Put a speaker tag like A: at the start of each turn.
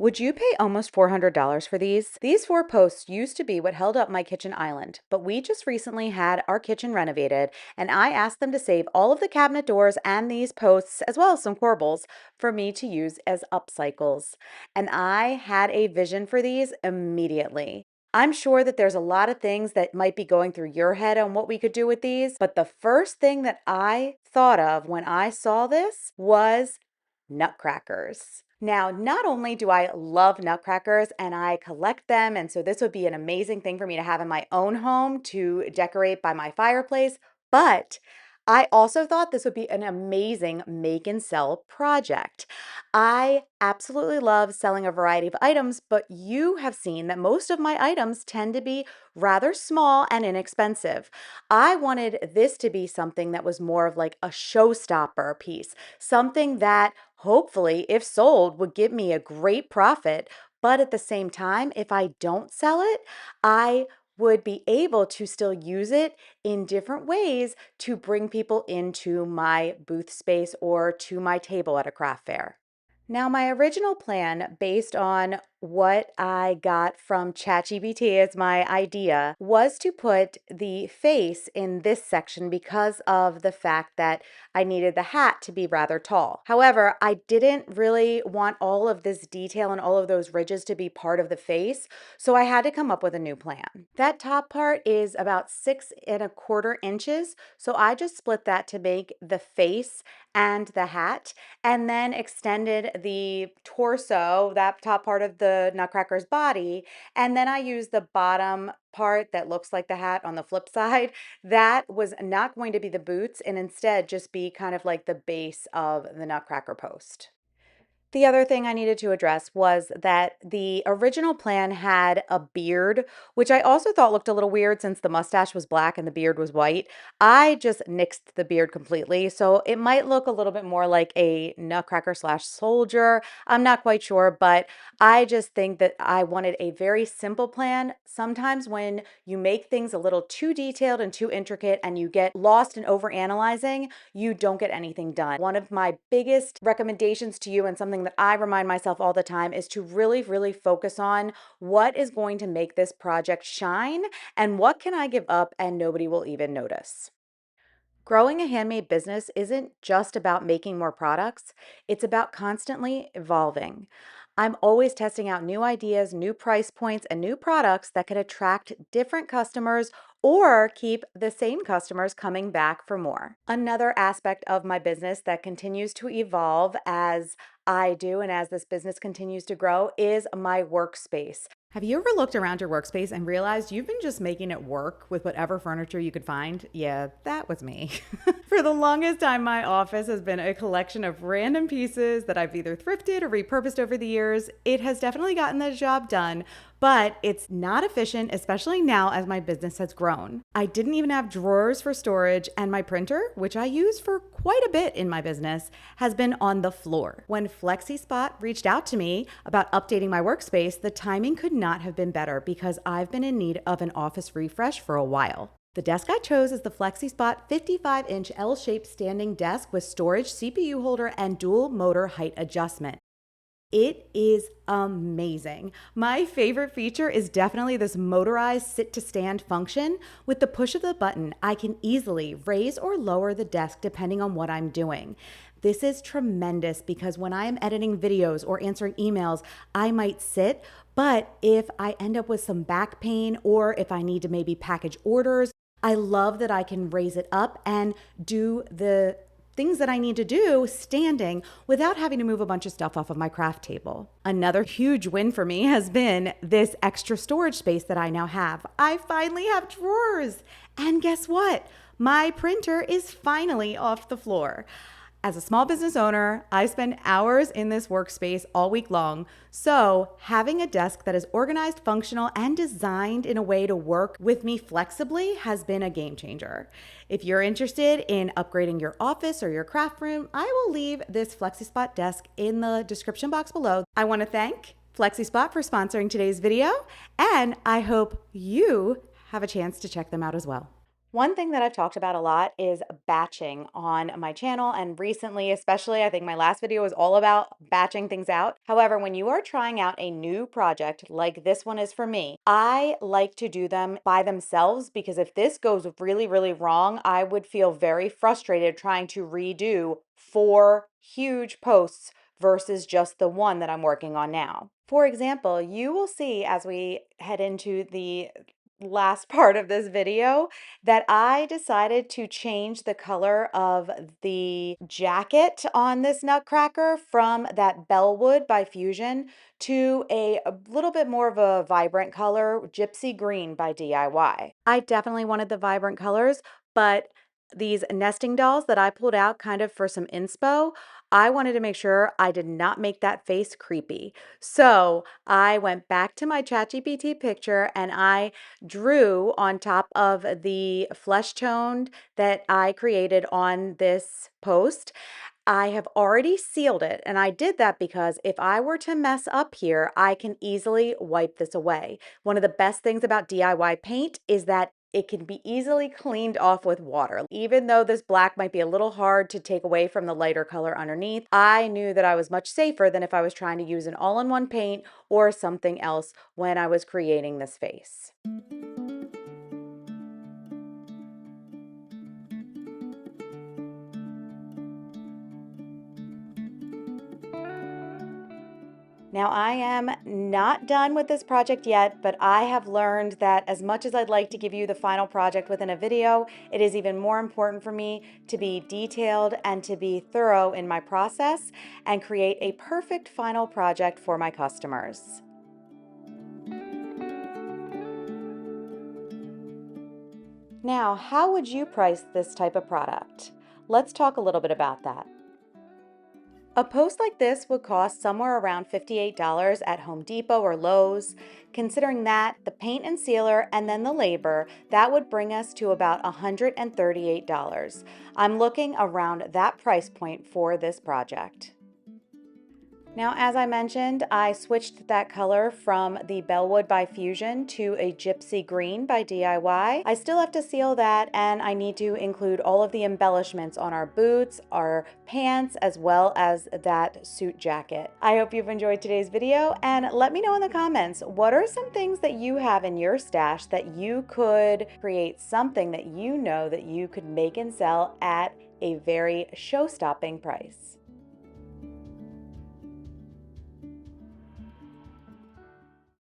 A: Would you pay almost $400 for these? These four posts used to be what held up my kitchen island, but we just recently had our kitchen renovated, and I asked them to save all of the cabinet doors and these posts, as well as some corbels, for me to use as upcycles. And I had a vision for these immediately. I'm sure that there's a lot of things that might be going through your head on what we could do with these, but the first thing that I thought of when I saw this was nutcrackers. Now, not only do I love nutcrackers and I collect them, and so this would be an amazing thing for me to have in my own home to decorate by my fireplace, but I also thought this would be an amazing make and sell project. I absolutely love selling a variety of items, but you have seen that most of my items tend to be rather small and inexpensive. I wanted this to be something that was more of like a showstopper piece, something that hopefully, if sold, would give me a great profit. But at the same time, if I don't sell it, I would be able to still use it in different ways to bring people into my booth space or to my table at a craft fair. Now, my original plan, based on what I got from ChatGPT as my idea, was to put the face in this section because of the fact that I needed the hat to be rather tall. However, I didn't really want all of this detail and all of those ridges to be part of the face, so I had to come up with a new plan. That top part is about 6¼ inches, so I just split that to make the face and the hat, and then extended the torso, that top part of the nutcracker's body, and then I used the bottom part that looks like the hat on the flip side. That was not going to be the boots and instead just be kind of like the base of the nutcracker post. The other thing I needed to address was that the original plan had a beard, which I also thought looked a little weird since the mustache was black and the beard was white. I just nixed the beard completely, so it might look a little bit more like a nutcracker slash soldier. I'm not quite sure, but I just think that I wanted a very simple plan. Sometimes when you make things a little too detailed and too intricate and you get lost in overanalyzing, you don't get anything done. One of my biggest recommendations to you and something that I remind myself all the time is to really, really focus on what is going to make this project shine and what can I give up and nobody will even notice. Growing a handmade business isn't just about making more products, it's about constantly evolving. I'm always testing out new ideas, new price points, and new products that can attract different customers or keep the same customers coming back for more. Another aspect of my business that continues to evolve as I do and as this business continues to grow is my workspace. Have you ever looked around your workspace and realized you've been just making it work with whatever furniture you could find? Yeah, that was me. For the longest time, my office has been a collection of random pieces that I've either thrifted or repurposed over the years. It has definitely gotten the job done, but it's not efficient, especially now as my business has grown. I didn't even have drawers for storage, and my printer, which I use for quite a bit in my business, has been on the floor. When Flexispot reached out to me about updating my workspace, the timing could not have been better because I've been in need of an office refresh for a while. The desk I chose is the Flexispot 55-inch L-shaped standing desk with storage, CPU holder, and dual motor height adjustment. It is amazing. My favorite feature is definitely this motorized sit-to-stand function. With the push of the button, I can easily raise or lower the desk depending on what I'm doing. This is tremendous because when I am editing videos or answering emails, I might sit, but if I end up with some back pain or if I need to maybe package orders, I love that I can raise it up and do the things that I need to do standing without having to move a bunch of stuff off of my craft table. Another huge win for me has been this extra storage space that I now have. I finally have drawers. And guess what? My printer is finally off the floor. As a small business owner, I spend hours in this workspace all week long, so having a desk that is organized, functional, and designed in a way to work with me flexibly has been a game changer. If you're interested in upgrading your office or your craft room, I will leave this Flexispot desk in the description box below. I want to thank Flexispot for sponsoring today's video, and I hope you have a chance to check them out as well. One thing that I've talked about a lot is batching on my channel, and recently, especially, I think my last video was all about batching things out. However, when you are trying out a new project like this one is for me, I like to do them by themselves because if this goes really, really wrong, I would feel very frustrated trying to redo 4 huge posts versus just the one that I'm working on now. For example, you will see as we head into the last part of this video that I decided to change the color of the jacket on this nutcracker from that Bellwood by Fusion to a little bit more of a vibrant color, Gypsy Green by DIY. I definitely wanted the vibrant colors, but these nesting dolls that I pulled out kind of for some inspo, I wanted to make sure I did not make that face creepy. So I went back to my ChatGPT picture and I drew on top of the flesh toned that I created on this post. I have already sealed it, and I did that because if I were to mess up here, I can easily wipe this away. One of the best things about DIY paint is that it can be easily cleaned off with water. Even though this black might be a little hard to take away from the lighter color underneath, I knew that I was much safer than if I was trying to use an all-in-one paint or something else when I was creating this face. Now, I am not done with this project yet, but I have learned that as much as I'd like to give you the final project within a video, it is even more important for me to be detailed and to be thorough in my process and create a perfect final project for my customers. Now, how would you price this type of product? Let's talk a little bit about that. A post like this would cost somewhere around $58 at Home Depot or Lowe's. Considering that, the paint and sealer, and then the labor, that would bring us to about $138. I'm looking around that price point for this project. Now, as I mentioned, I switched that color from the Bellwood by Fusion to a Gypsy Green by DIY. I still have to seal that, and I need to include all of the embellishments on our boots, our pants, as well as that suit jacket. I hope you've enjoyed today's video, and let me know in the comments, what are some things that you have in your stash that you could create something that you know that you could make and sell at a very show-stopping price?